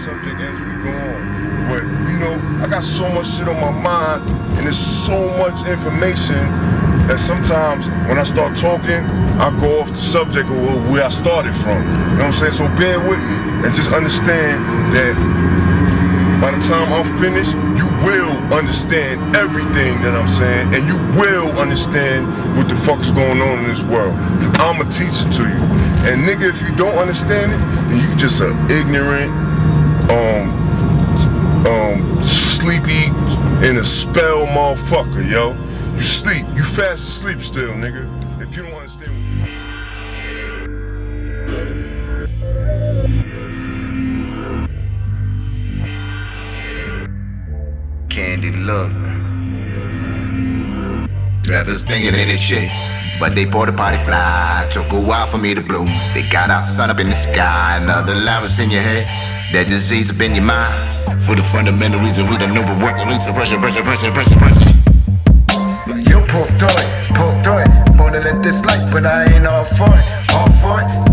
subject as we go on. But, you know, I got so much shit on my mind, and there's so much information that sometimes when I start talking, I go off the subject of where I started from. You know what I'm saying? So bear with me and just understand that by the time I'm finished, you will understand everything that I'm saying, and you will understand what the fuck is going on in this world. I'ma teach it to you. And nigga, if you don't understand it, then you just an ignorant, sleepy in a spell motherfucker, yo. You sleep. You fast asleep still, nigga. If you don't understand what Candy look. Rappers thinking they this shit, but they bought a party fly. Took a while for me to bloom. They got our sun up in the sky. Another loudness in your head. That disease up in your mind. For the fundamental reason we don't know but work. Pressure. You pull through it. Wanna let this light, but I ain't all for it.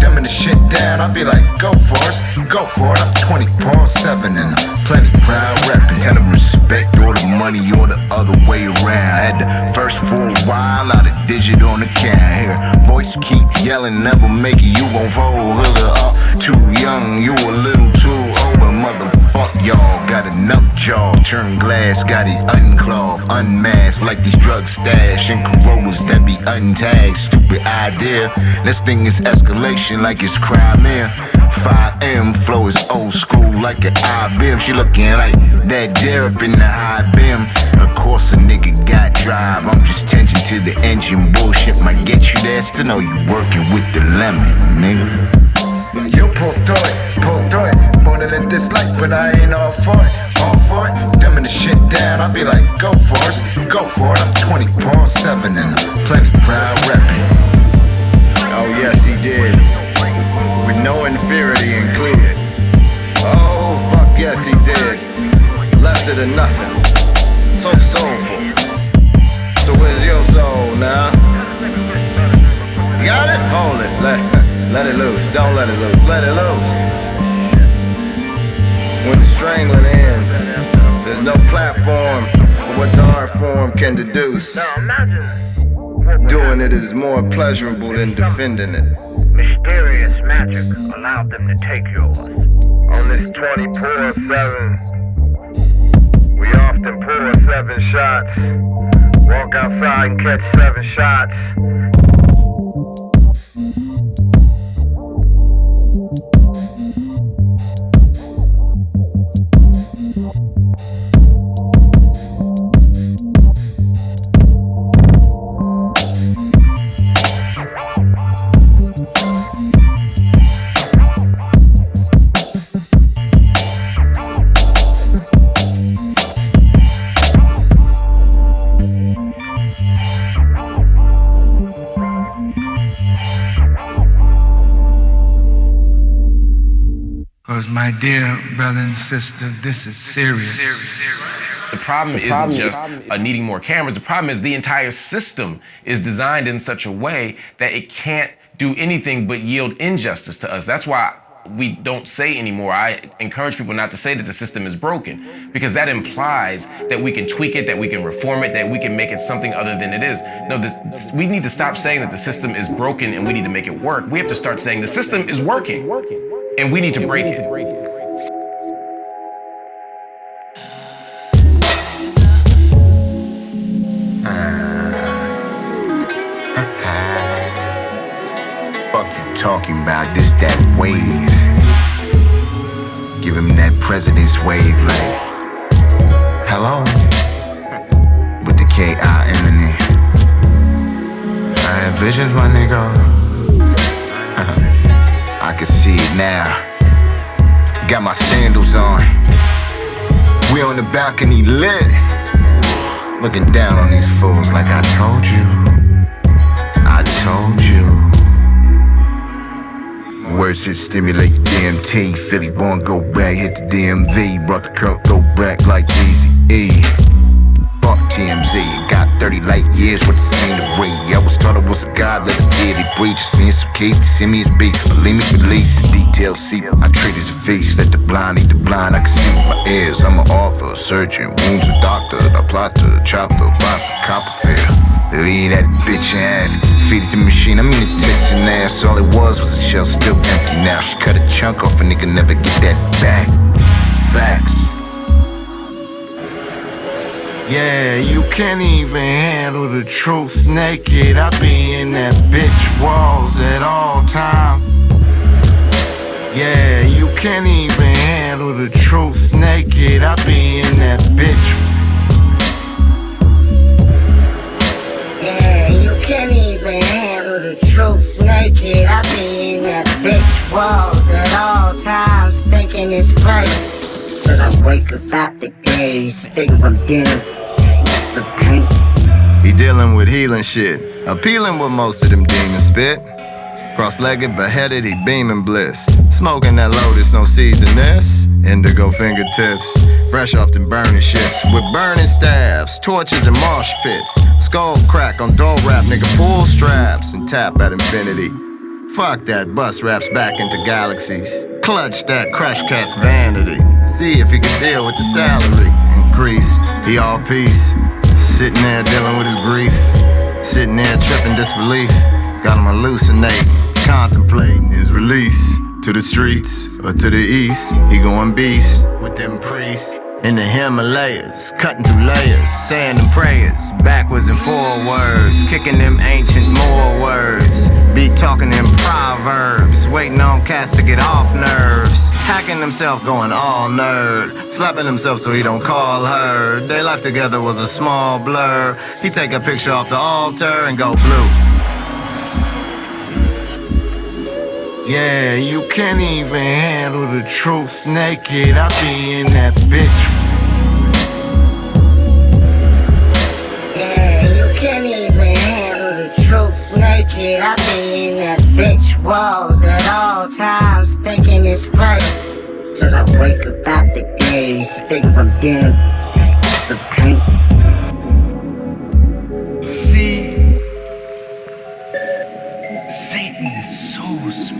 Dumbing the shit down, I be like, go for it. I'm 24/7 and I'm plenty proud rapping. Tell them respect or the money or the other way around. Had the first for a while, now the digit on the count. Here, voice keep yelling, never make it, you gon' fold. All too young, you a little too old, but motherfuck y'all. Got enough jaw, turn glass, got it unclothed, unmasked like these drugs stash and Corollas that be untagged. Stupid idea, this thing is escalation like it's crime in 5M, flow is old school like an IBM. She looking like that dare up in the high beam. Of course a nigga got drive, I'm just tension to the engine. Bullshit might get you there, still know you working with the lemon, nigga. You pull through it. Wanna let this light, but I ain't all for it. Dumbing the shit down, I be like, go for it. I'm 24/7 and I'm plenty proud rapping. Oh yes he did, with no inferiority included. Oh fuck yes he did, lesser than nothing. So soulful. So where's your soul now? You got it? Hold it, let it loose. Don't let it loose, let it loose. When the strangling ends, there's no platform for what the art form can deduce. Doing it is more pleasurable than defending it. Mysterious magic allowed them to take yours. On this 24/7, we often pour 7 shots, walk outside and catch 7 shots. My dear brother and sister, this is serious. The problem isn't just needing more cameras. The problem is the entire system is designed in such a way that it can't do anything but yield injustice to us. That's why we don't say anymore. I encourage people not to say that the system is broken, because that implies that we can tweak it, that we can reform it, that we can make it something other than it is. No, we need to stop saying that the system is broken and we need to make it work. We have to start saying the system is working and we need to break it. Fuck you talking about, this that wave. Give him that president's wave like, hello, with the K-I-M in it. I have visions, my nigga. I can see it now. Got my sandals on. We on the balcony lit, looking down on these fools like I told you. Words hit stimulate DMT. Philly born go back, hit the DMV. Brought the curl throw back like Easy E. talk TMZ. Got 30 light years with the scenery. I was taught I was a god, let a deity breathe. Just me and some keys, to see me as beat. Believe me, release the details, see. I treat as a feast, let the blind eat the blind. I can see with my ears. I'm an author, a surgeon, wounds a doctor. I plot to chop the box of Copperfield. Lean that bitch in half, feed it to the machine. I mean the tits and ass. All it was a shell, still empty now. She cut a chunk off, a nigga never get that back. Facts. Yeah, you can't even handle the truth naked. I be in that bitch walls at all time. Yeah, you can't even handle the truth naked. I be in that bitch. Yeah, you can't even handle the truth naked. I be in that bitch walls at all times, thinking it's right. Till I wake up out the days, figure I'm dealing the pain. He dealing with healing shit, appealing with most of them demons spit. Cross-legged, beheaded, he beaming bliss. Smoking that lotus, no seeds in this. Indigo fingertips, fresh off them burning ships. With burning staffs, torches and mosh pits. Skull crack on door rap, nigga pull straps and tap at infinity. Fuck that, bus raps back into galaxies. Clutch that crash cast vanity. See if he can deal with the salary increase. He all peace, sitting there dealing with his grief. Sitting there tripping disbelief. Got him hallucinating, contemplating his release. To the streets or to the east, he going beast with them priests. In the Himalayas, cutting through layers, saying them prayers, backwards and forwards, kicking them ancient Moor words. Be talking them proverbs, waiting on cats to get off nerves. Hacking himself, going all nerd, slapping himself so he don't call her. Their life together was a small blur. He take a picture off the altar and go blue. Yeah, you can't even handle the truth naked. I be in that bitch. Yeah, you can't even handle the truth naked. I be in that bitch walls at all times, thinking it's right. Till I wake up out the days, figure I'm dealing the pain. See, Satan is so smart.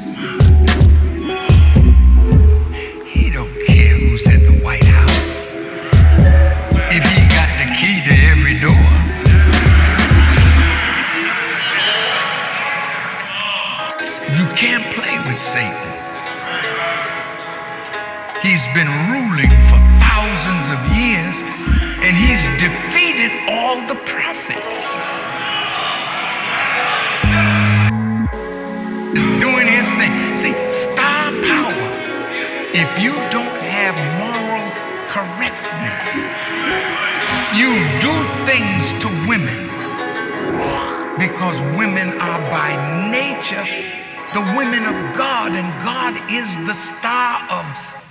He don't care who's in the White House if he got the key to every door. You can't play with Satan. He's been ruling for thousands of years, and he's defeated all the prophets. Doing his thing. See, star power, if you don't have moral correctness, you do things to women because women are by nature the women of God, and God is the star of stars.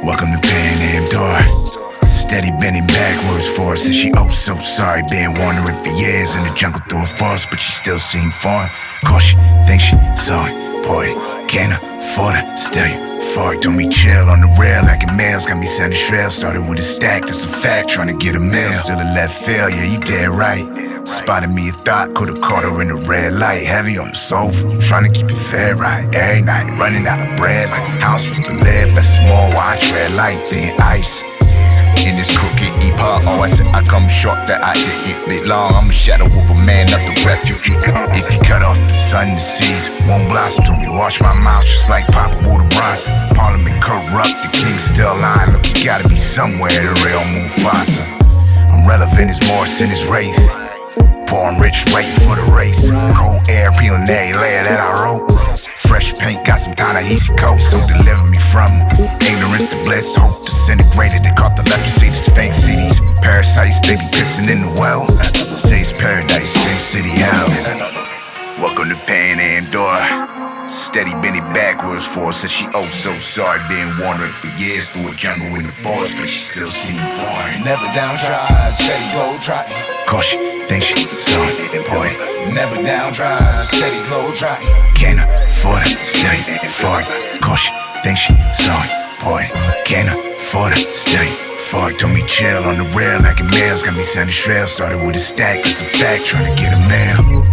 Welcome to Panamdora. Steady bending backwards for us, and she oh so sorry. Been wandering for years in the jungle through a forest, but she still seem foreign. Cause she thinks she sorry, boy, can't afford to steal you. Fuck, told me chill on the rail like a males. Got me sounding shrill, started with a stack, that's a fact. Trying to get a meal, still a left field, yeah, you dead right. Spotted me a thought, could've caught her in the red light. Heavy on the sofa, trying to keep it fair right. Every night, running out of bread like how I'm supposed to live. That's a small watch, red light, thin ice. In this crooked epoch, oh, I said I come short that I didn't live long. I'm a shadow of a man, not the refuge. If you cut off the sun, the seeds won't blossom. Told me wash my mouth just like Papa Water Bronson. Parliament corrupt, the king's still lying. Look, you gotta be somewhere, the real Mufasa. I'm relevant as Morris in his wraith. Pouring rich, waiting for the race. Cold air, peeling every layer that I wrote. Fresh paint, got some kind of easy coat, so deliver me from ignorance to bliss. Hope disintegrated, they caught the leprosy, the Sphinx cities. Parasites, they be pissing in the well. Say it's paradise, Sin City hell. Welcome to Panamdora. Steady bending backwards for us, and she oh so sorry. Been wandering for years through a jungle in the forest, but she still seem foreign. Never downtrodden, steady globe trotting. Cause she think she's on point. Never down dry, steady glow dry. Can't afford to stay for it. Caution, think she's on point. Can't afford to stay for it. Told me chill on the rail like a mails. Got me sounding shrill. Started with a stack, it's a fact. Trying to get a mail.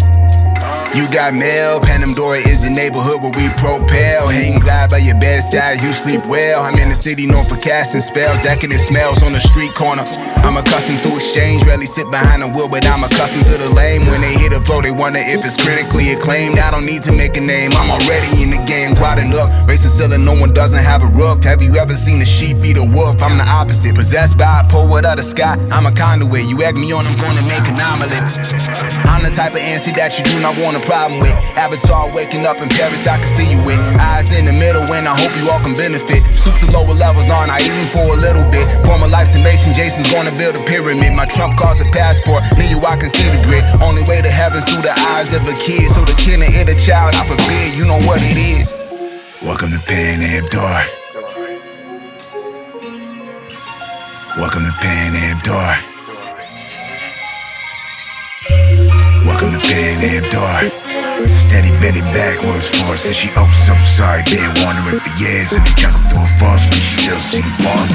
You got mail, Panamdora is the neighborhood where we propel. Hang glide by your bedside, you sleep well. I'm in the city known for casting spells, decking it smells on the street corner. I'm accustomed to exchange, rarely sit behind the wheel, but I'm accustomed to the lame. When they hit a flow, they wonder if it's critically acclaimed. I don't need to make a name, I'm already in the game, quadding up. Racing ceiling, no one doesn't have a roof. Have you ever seen a sheep eat a wolf? I'm the opposite, possessed by a poet of the sky. I'm a conduit, you egg me on, I'm gonna make an omelet. I'm the type of answer that you do not want to problem with. Avatar waking up in Paris, I can see you with eyes in the middle, and I hope you all can benefit. Stoop to lower levels, not even for a little bit. Former life's a Mason, Jason's gonna build a pyramid. My Trump car's a passport, me you I can see the grid. Only way to heaven's through the eyes of a kid. So the kin and inner child, I forbid, you know what it is. Welcome to Panamdora. Welcome to Panamdora. Welcome to Panamdora. Steady bending backwards for her. Said she oh so sorry. Been wandering for years in the jungle through a forest, but she still seemed fun.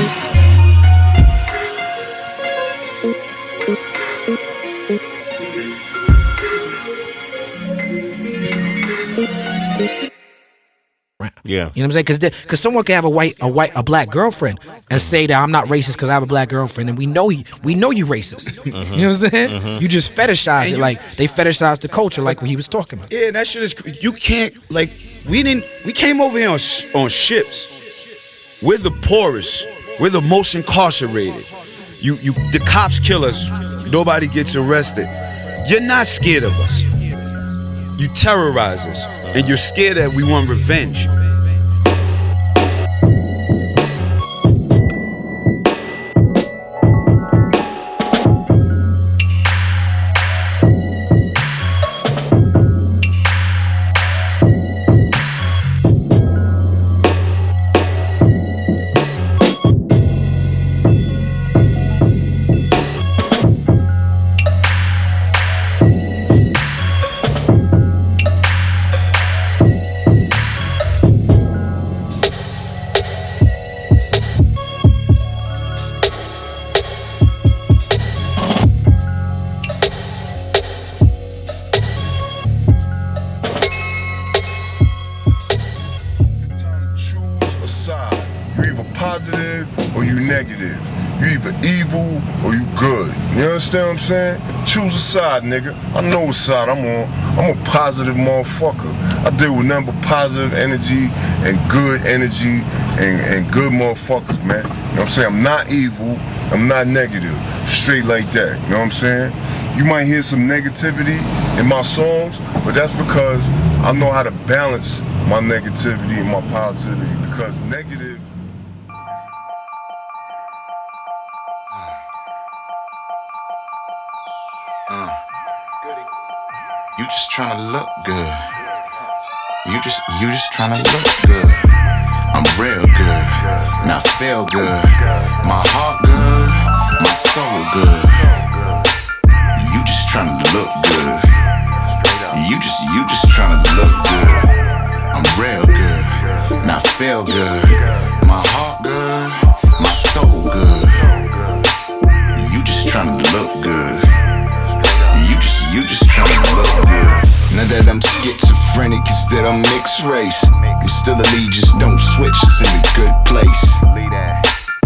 Yeah. You know what I'm saying? Because someone can have a black girlfriend and say that I'm not racist because I have a black girlfriend, and we know you racist. You know what I'm saying? You just fetishize it, like they fetishize the culture, like what he was talking about. Yeah, that shit is. You can't like we came over here on ships. We're the poorest. We're the most incarcerated. The cops kill us. Nobody gets arrested. You're not scared of us. You terrorize us, and you're scared that we want revenge. Positive or you negative. You either evil or you good. You understand what I'm saying? Choose a side, nigga. I know what side I'm on. I'm a positive motherfucker. I deal with nothing but positive energy and good energy and good motherfuckers, man. You know what I'm saying? I'm not evil. I'm not negative. Straight like that. You know what I'm saying? You might hear some negativity in my songs, but that's because I know how to balance my negativity and my positivity, because negative. You just tryna look good. You just tryna look good. I'm real good, and I feel good. My heart good, my soul good. You just tryna look good. You just tryna look good. I'm real good, and I feel good. My heart good, my soul good. You just tryna look good. You just tryna look good. Now that I'm schizophrenic, instead I'm mixed race. I'm still a lead, just don't switch, it's in a good place.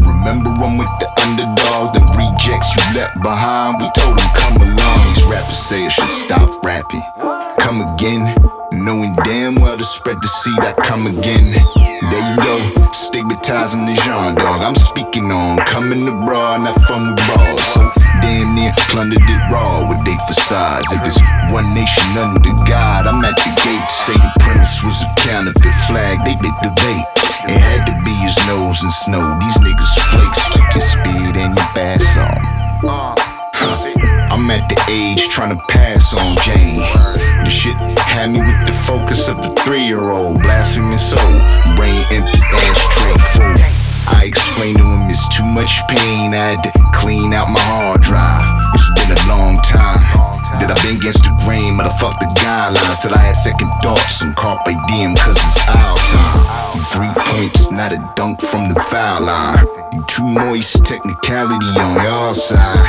Remember I'm with the underdog, them rejects you left behind. We told them come along, these rappers say I should stop rapping. Come again, knowing damn well to spread the seed, I come again. There you go, stigmatizing the genre, dog. I'm speaking on coming abroad, not from the ball. So damn near plundered it raw with they facades. If it's one nation under God, I'm at the gate. Say the premise was a counterfeit flag, they did debate. It had to be his nose and snow. These niggas flakes, keep your speed and your bass on. I'm at the age tryna pass on Jane. The shit had me with the focus of the 3-year-old. Blaspheming soul, brain empty, ashtray full. I I explained to him it's too much pain. I had to clean out my hard drive. It's been a long time that I've been against the grain, motherfuck the guidelines. Till I had second thoughts and carpe diem, cause it's our time. You 3 points, not a dunk from the foul line. You too moist, technicality on your side.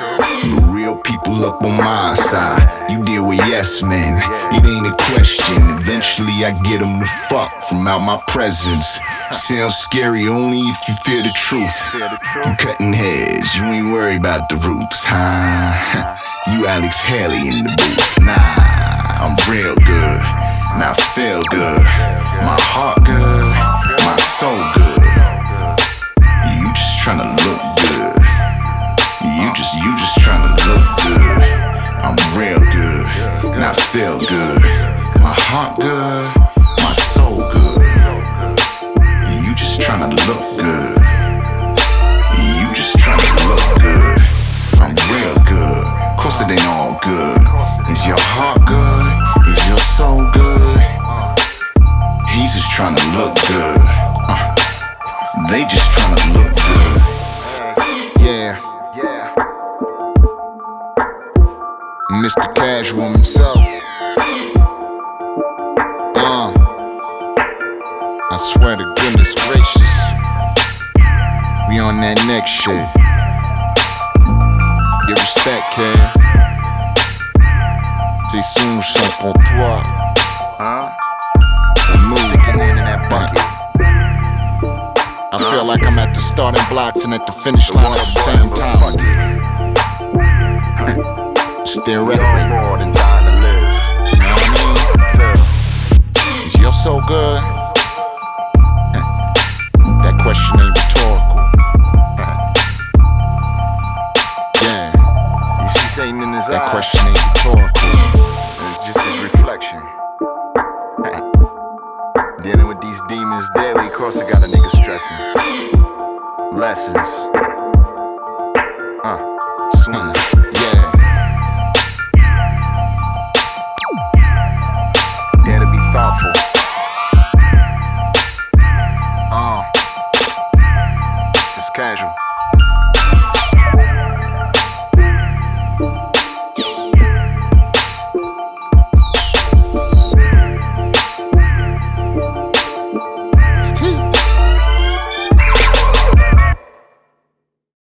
But real people up on my side. You deal with yes men, it ain't a question. Eventually I get them the fuck from out my presence. Sounds scary only if you fear the truth. You cutting heads, you ain't worried about the roots, huh? You Alex Haley in the booth. Nah, I'm real good, and I feel good. My heart good, my soul good. You just tryna look good. You just tryna look good. I'm real good, and I feel good. My heart good, my soul good. You just tryna look good. You just tryna look good. I'm real good. Course it ain't all good. Is your heart good? Is your soul good? He's just tryna look good. They just tryna look good. Yeah. Mr. Casual himself. I swear to goodness gracious, we on that next shit. Give respect, kid. Tes songes sont pour toi. Stick your hand in that bucket. I feel like I'm at the starting blocks and at the finish line at the same time. Still ready more than dying to live. You know what I mean? Is your soul good? That question ain't rhetorical. Yeah. You see Satan in his that question ain't rhetorical. It's just his reflection. Dealing with these demons daily, of course it got a nigga stressing. Lessons. Swings. Yeah. Dare to be thoughtful. It's casual.